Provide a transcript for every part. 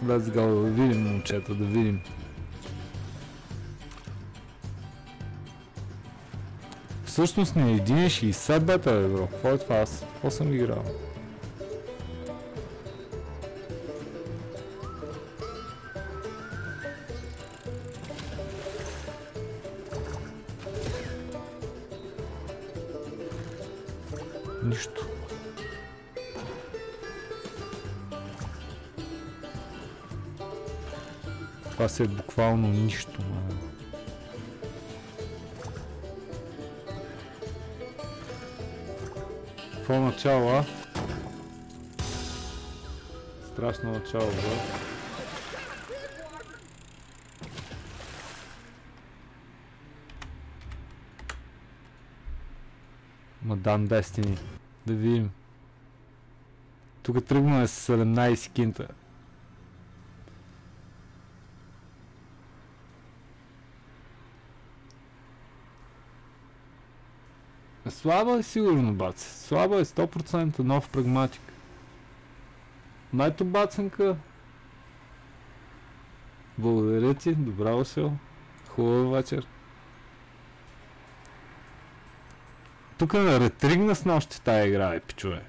Let's go, да видим, момчета, да видим. Всъщност не е 1.60 бета, бе, бро. Какво е това? Аз какво съм играл? Нищо. Това си е буквално нищо, май. Какво начало, а? Страшно начало, бро. Мадам Destiny. Да видим. Тук тръгваме с 17 кинта. Слаба е сигурно, бац. Слаба е 100% нов прагматик. Майто бацанка. Благодаря ти, добра дошъл. Хубава вечер. Тук не ретригна с нощи тая игра, пичове.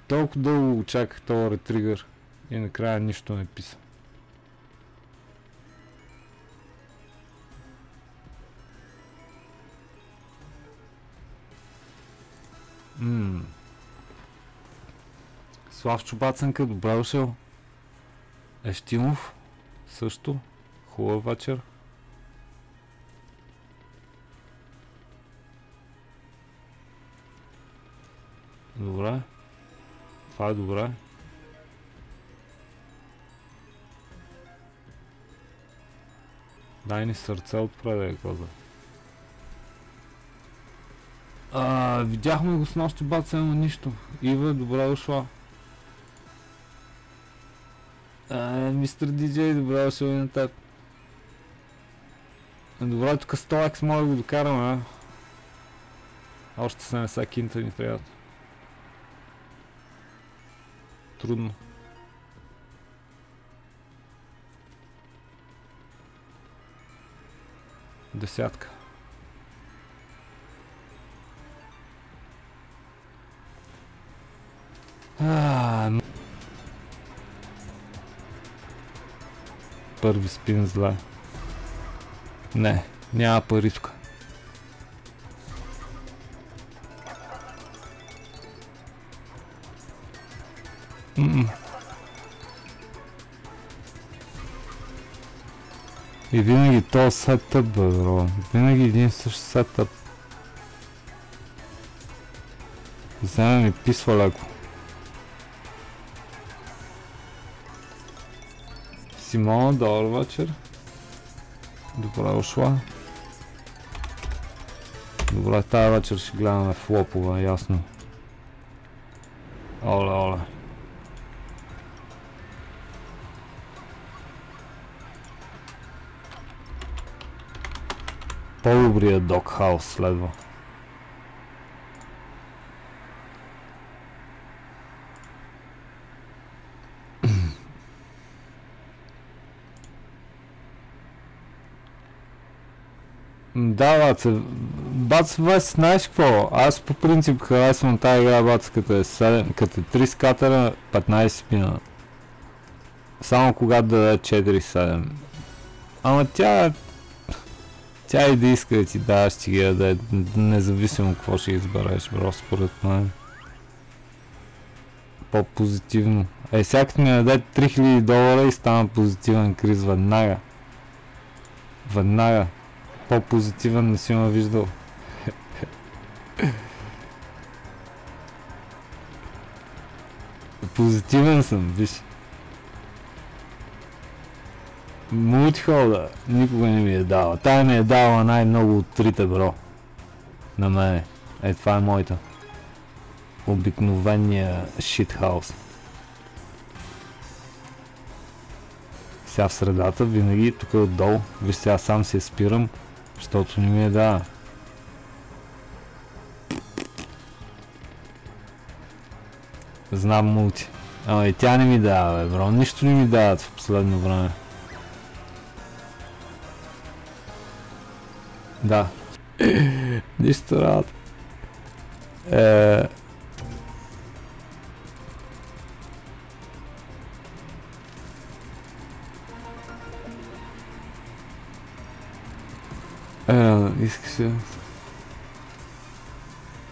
Толкова дълго очаках този ретригър и накрая нищо не писа. Славчо бацанка, добра дошъл. Ещимов също. Хубав вечер. Добре. Това е добре. Дай ни сърце отпреде, коза. Видяхме го с нощи, баца, ама нищо. Ива, добре дошла. Мистер Диджей, добре дошъл и на теб. Добре, тук 100x може да го докараме, Още 70 кинта ни трябва. Трудно. Десятка. Първи спин зле. Не, няма пари тук. И винаги този сетъп, бро. Винаги един същ сетъп. Вземе ми писва леко. Симона, добър вечер. Добре дошла. Добре, тая вечер ще гледаме флопове, ясно. Оле, оле. По-добрият Doghouse следва. Да, Баце. Бац, знаеш какво? Аз по принцип харесвам тази игра, Бац, като е 3 скатера, 15 спина. Само когато даде 4-7. Ама тя и да иска да ти даш, ще ги даде, независимо какво ще избереш, бро, според мен. По-позитивно. Сега като ми даде $3000 и стана позитивен Крис веднага. Веднага. По-позитивен не си ме виждал. Позитивен съм, виж. Мултихолда никога не ми е дала. Тая ми е дала най-много от трите, бро. На мене. Това е моята. Обикновения шитхаус. Сега в средата, винаги тук отдолу. Виж, сега сам се спирам, защото не ми е дала. Знам мулти. Ама и тя не ми дава, бе, бро. Нищо не ми дават в последно време. Да. Нищо работа. Искаш ли?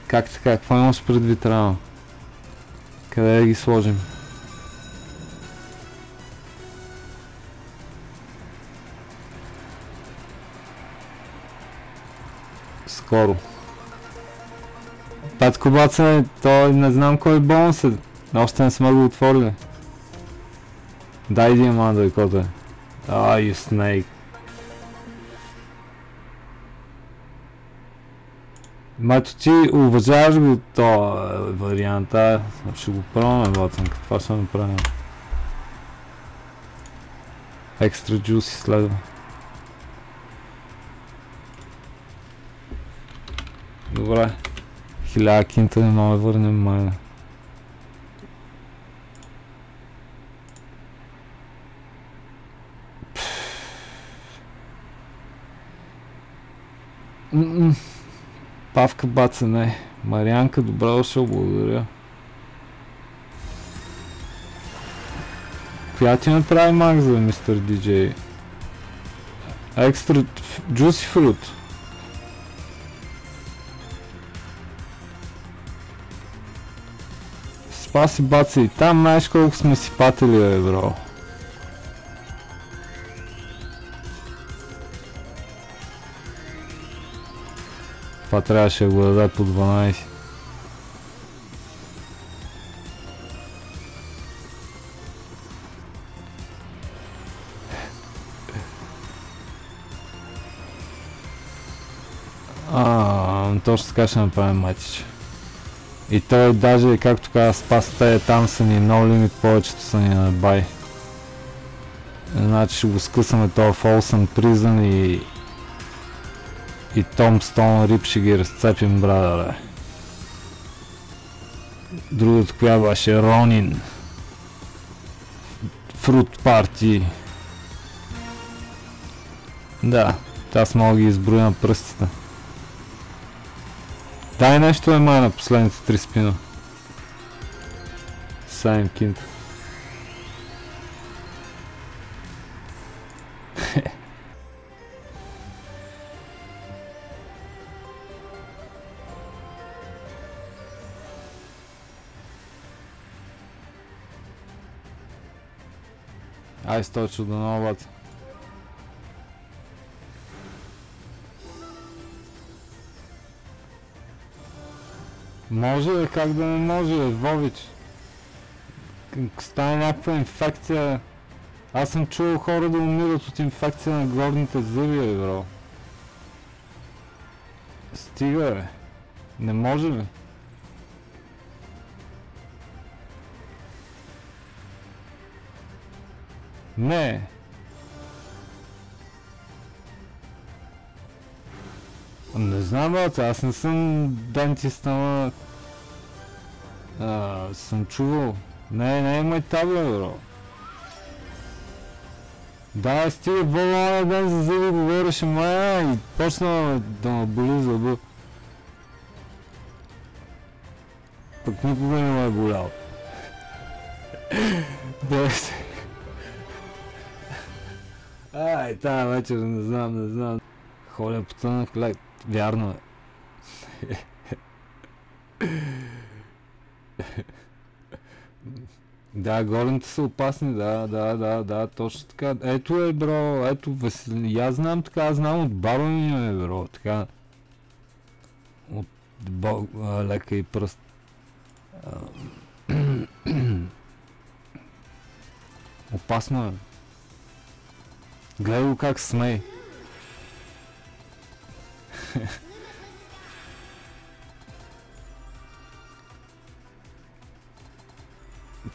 Как така? Какво имаш предвид рано? Къде да ги сложим? Скоро. Петко бацане, той не знам кой бонус е. Още не сме го отворили. Дай диаманта, който е. You snake. Мато ти уважаваш го този вариант, ще го пробваме, бацан, какво ще направим? Екстра джуси следва. Добре. 1000 кинта не мога да върнем майна. Павка бацане. Марианка, добре дошъл, благодаря. Коя ти направи мак за мистер Диджей? Екстра джуси фрут. Спаси баци и там, знаеш колко сме си патели, бе, бро. Това трябваше да го даде по 12. Точно така ще направим матич. И той даже, както каза, спасите там са ни no limit, повечето са ни на бай. Значи ще го скъсаме това Folsom Prison и Tombstone Rip ще ги разцепим, брадъре. Другото коя беше Ронин. Fruit Party. Да, аз мога да ги изброя на пръстите. Дай нещо е май на последните 3 спина. Сайн кинт. Ай, сточо до новата. Може ли, как да не може, Вович? Стане някаква инфекция. Аз съм чувал хора да умират от инфекция на горните зъби, бро. Стига, бе. Не може ли? Не. Не знам, брат, аз не съм дентист, ама... съм чувал. Не имай табла, бро. Да, стига болна ден за зъби говореше мая и почна да ме боли зъба. Пък никога не ме е болял. Да се. Ай, тая вечер не знам. Холя потънах лек. Вярно е. Да, горните са опасни, да, точно така. Ето е, бро, ето Васили. Аз знам така, аз знам от баба ми е, бро, така. От лека и пръст. Опасно е. Гледай го как смей.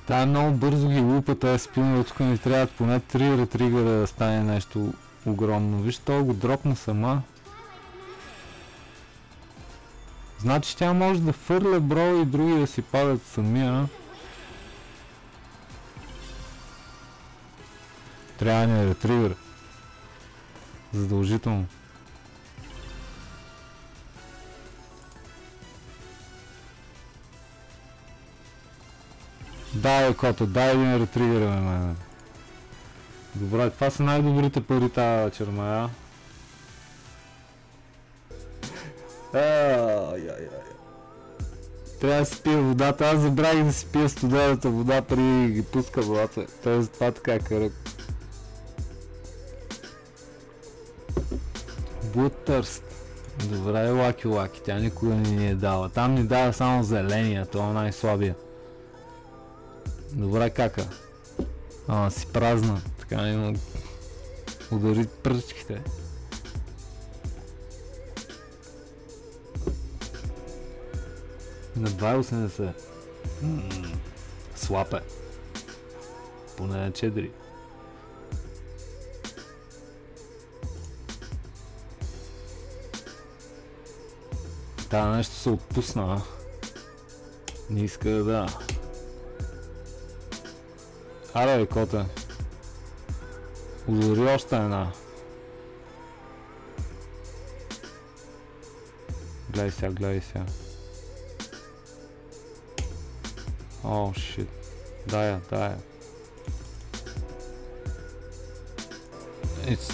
Та много бързо ги лупа тази спина, тук ни трябват поне 3 ретригъра да стане нещо огромно. Виж, това го дропна сама. Значи тя може да фърля, бро, и други да си падат самия. Трябва ни ретривер. Задължително. Дай, кото, дай един ретривер, бе. Добре, това са най-добрите пари тази вечер, мая. Трябва да си пия водата. Аз забравих да си пия студената вода преди да ги пуска водата. Тоест това така е кръг. Bloodthirst. Добре, лаки. Тя никога не ни е дала. Там ни дава само зеления, това е най-слабия. Добре, кака. Си празна. Така има... Удари пръчките. На 2,80. Слаб е. Поне на 4. Та нещо се отпусна. Не иска да. Аре, бе, коте. Удари още една. Гледай сега. О, шит. Дай я.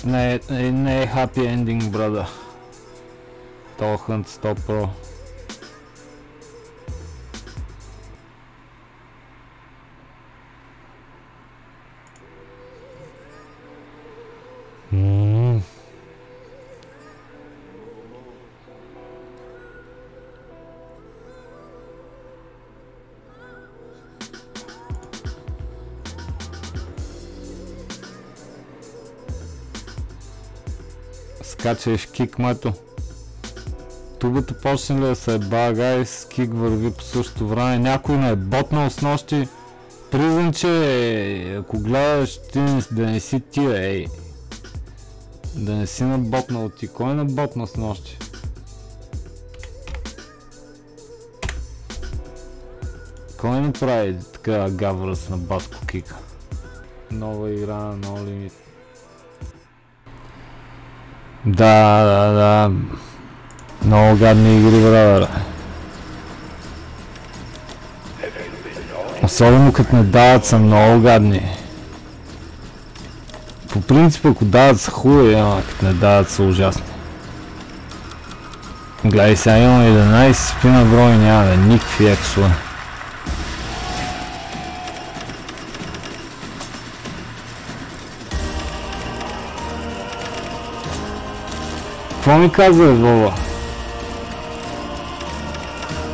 Не е happy ending, brother. То хънт 100 Pro. Скачаш кик, мето. Тубата почне ли да се бага, с кик върви по същото време. Някой не е ботнал с нощи. Признам, че ако гледаш ти да не си ти, ей. Да не си наботнал ти. Кой наботна с нощи? Кой не прави така гавръс на батко кика? Нова игра, нов лимит. Да. Много гадни игри, брадър. Особено като не дават са много гадни. По принцип, ако дават са хубави, ама като не дават са ужасни. Гледай, сега имам 11 спина брой, нямаме никакви ексове. Какво ми казва, Вова?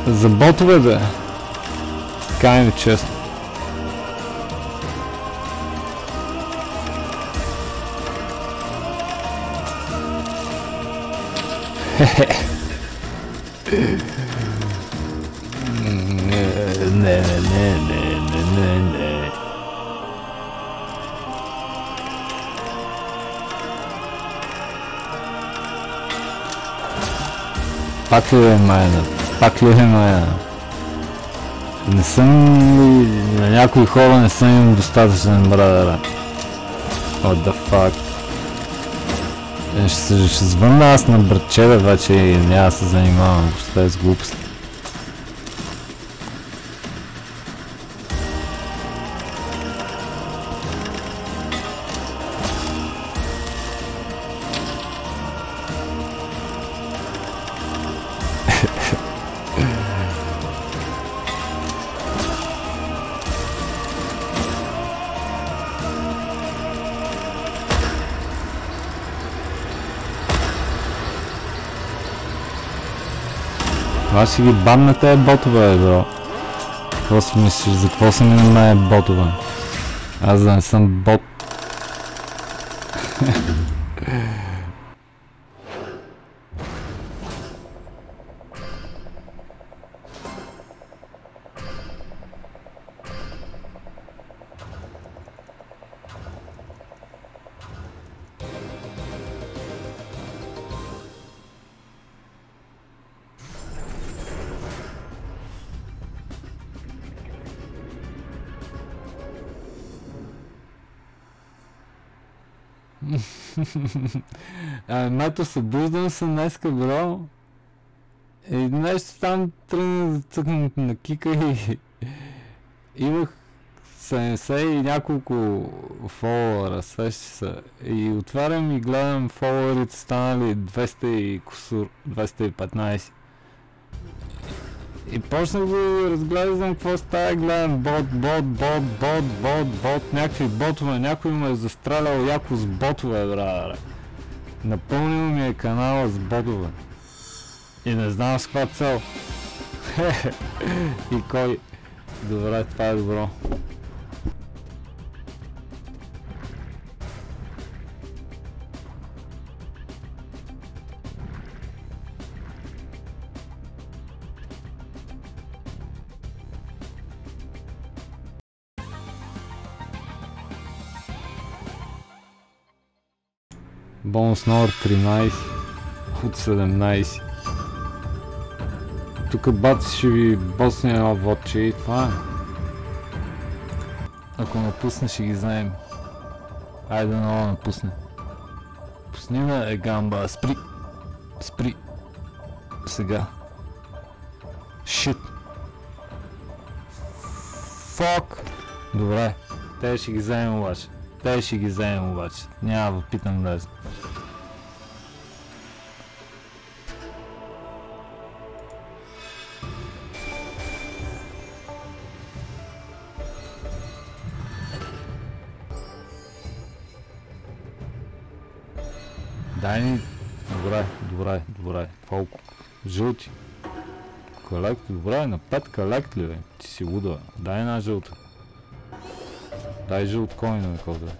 За ботове, бе. Кай ми честно. Не. Пак ли е майна? Не съм на някои хора не съм им достатъчен, брадъра. What the fuck? Ще звънна аз на братчета вече и няма да се занимавам въобще с глупости. Аз си ги банна тези ботове, бро. Какво си мислиш? За какво са ми на мен ботове? Аз да не съм бот. Мето, събуждам се днеска, бро. И нещо там тръгна да цъкнат на кика и имах 70 и няколко фолуара, сеща се. И отварям и гледам фолуарите станали 200 и кусур, 215. И почнах да разглеждам какво става, гледам бот, някакви ботове, някой ме е застрелял яко с ботове, брадаре. Напълнил ми е канала с ботове. И не знам с каква цел. И кой. Добре, това е добро. Бонус номер 13 от 17. Тук баци ще ви босне едно водче и това е. Ако напусне ще ги знаем. Айде много напусне. Пусни ме, гамба, спри. Спри. Сега. Шит. Фок. Добре. Те ще ги вземем обаче. Няма да питам даже. Дай ни... Добре. Колко? Жълти. Колект, добре, на 5 колект ли бе? Ти си луда. Дай една жълта. Дай жълт коин, който е.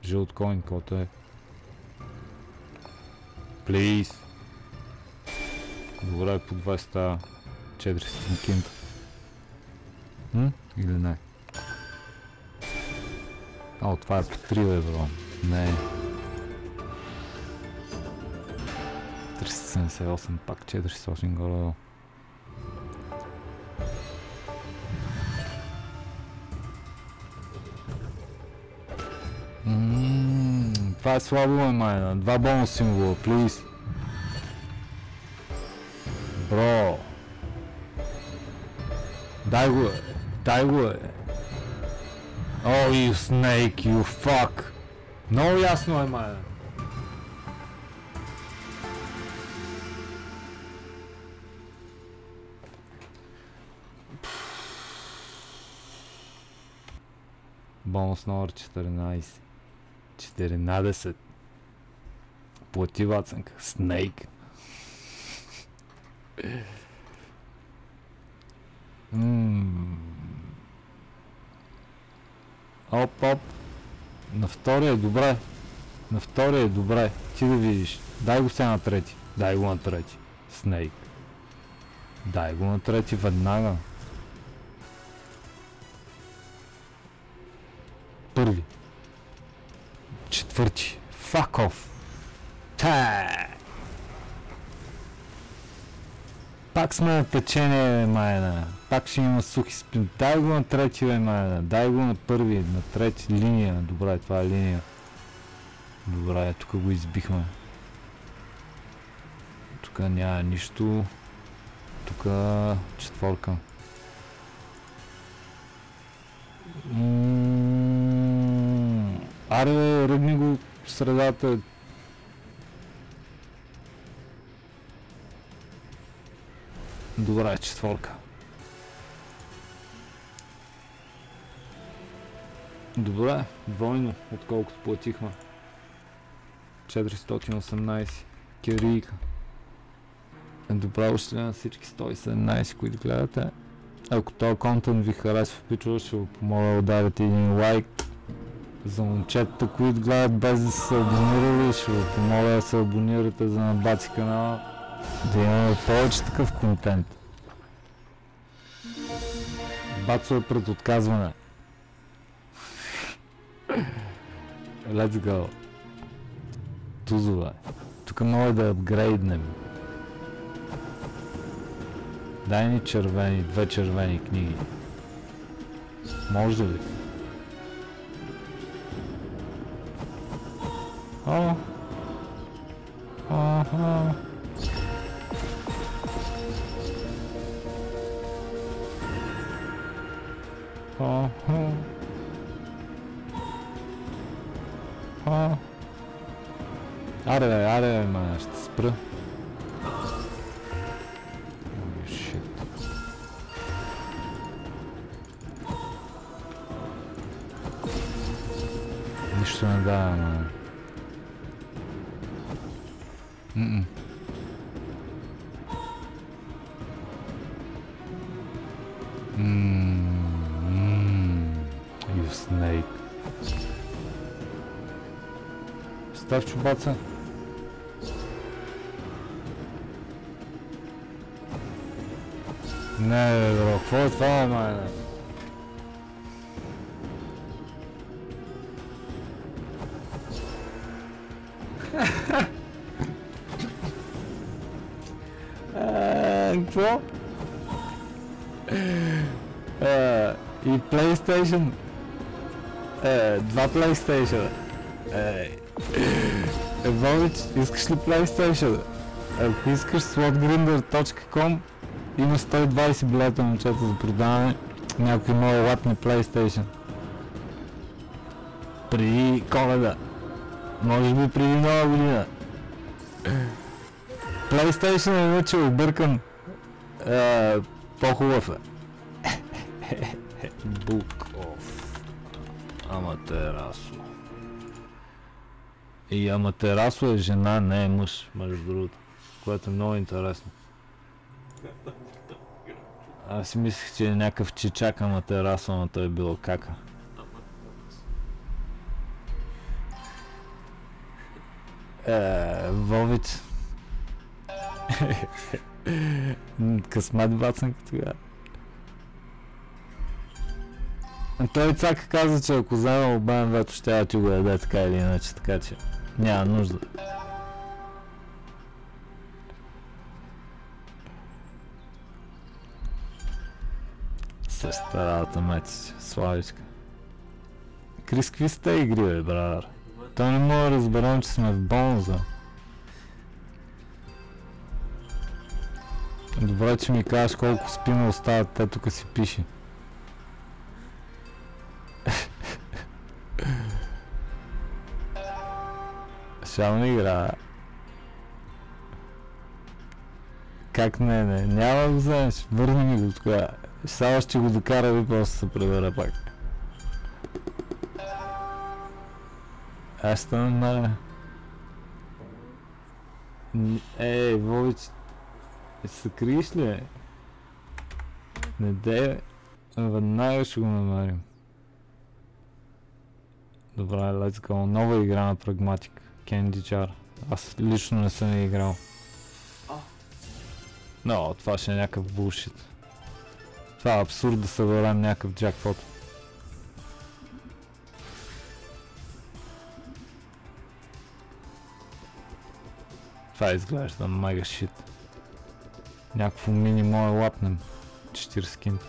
Жълт коин, който е. Please. Добре, по 20 става 400 кинта. Или не? О, това е по 3 евро. Не. 378, пак 400 горе. Това е слабо, майна. 2 бонус символа, please. Бро. Дай го е. Oh, you snake, you fuck. Много ясно е, майна. Бонус номер 14. 14. Плати, вацанка. Снейк. Оп. На втория е добре. Ти да видиш. Дай го сега на трети. Снейк. Дай го на трети веднага. Първи. Четвърти. Fuck off. Пак сме на течение, майна. Пак ще има сухи спин. Дай го на трети, майна. Дай го на първи, на трети линия. Добре, това е линия. Добре, тук го избихме. Тук няма нищо. Тук четворка. Аре, ръгни го в средата. Добра, четворка. Добре, двойно, отколкото платихме. 418. Кирийка. Добра още на всички 117, които гледате. Ако този контент ви харесва, пичува, ще ви помоля да ударите един лайк. За момчетата, които гледат без да са абонирали, ще ви помоля да се абонирате за Набаци канала, да имаме повече такъв контент. Бацо е пред отказване. Let's go. Тузове. Тук може да апгрейднем. Дай ни червени, 2 червени книги. Може ли? О! Ага! Ага! Аре, ма, ще спра. Нищо не дава, ма. You snake. Став чубаца. Не, бро, какво е това, майна? Какво? И PlayStation. Два PlayStation. Вович, искаш ли PlayStation? Ако искаш slotgrinder.com има 120 билета на чата за продаване. Някой нови лапни PlayStation. Преди Коледа. Може би преди Нова година. PlayStation е иначе объркан. По-хубав е. Book of Аматерасо. И Аматерасо е жена, не е мъж, между другото. Което е много интересно. Аз си мислех, че е някакъв чичак Аматерасо, но той е било кака. Вович. Късмет бацанка тогава. Той цака каза, че ако взема БМВ-то ще я ти го яде така или иначе, така че няма нужда. Същата метиче, Славичка. Крис, какви сте игри, бе, брадър? Той не мога да разберем, че сме в бонуса. Добре, че ми кажеш колко спима остават, те тук си пише. Шално игра. Как не, няма да го вземеш, върни ми го тогава. Само ще го докара и после се пребера пак. Аз ще намеря. Ей, Вович, се криеш ли? Не дей, веднага ще го намерим. Добре, let's go. Нова игра на прагматик. Candy Jar. Аз лично не съм играл. Но, това ще е някакъв булшит. Това е абсурд да съберем някакъв джакпот. Това изглежда мега шит. Някакво мини мое лапнем. 40 кинта.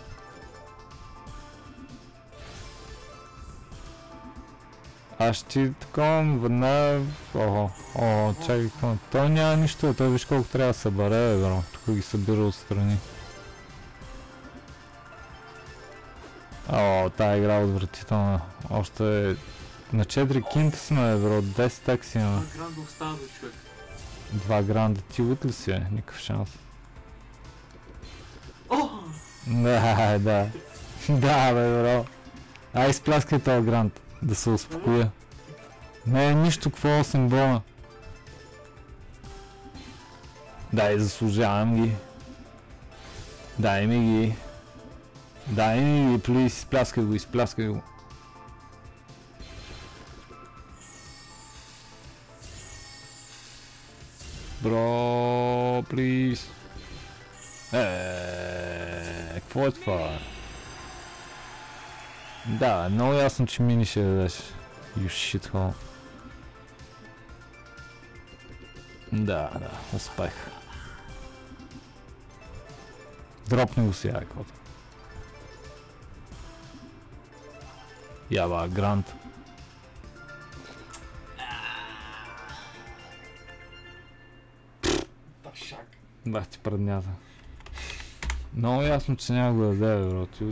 Аз ще таковам веднага... чакай, какво? Той няма нищо, той виж колко трябва да събере, бро. Тук ги събира отстрани. Тая игра е отвратителна. Още на 4 кинта сме, бро, 10 такси имаме. 2 гранда остава до човек. 2 гранда, ти лут ли си е? Никакъв шанс. Да. Да, бе, бро. Ай, изпляскай този грант. Да се успокоя. Не е нищо, какво 8 бона. Дай, заслужавам ги. Дай ми ги. Дай ми ги, плиз, изпляскай го. Бро, плиз. Какво е това? Да, много ясно, че мини ще дадеш. You shithole. Да, успех. Дропни го сега, кота. Яба, грант. Шак. Бах ти преднята. Много ясно, че няма го да даде, бро, ти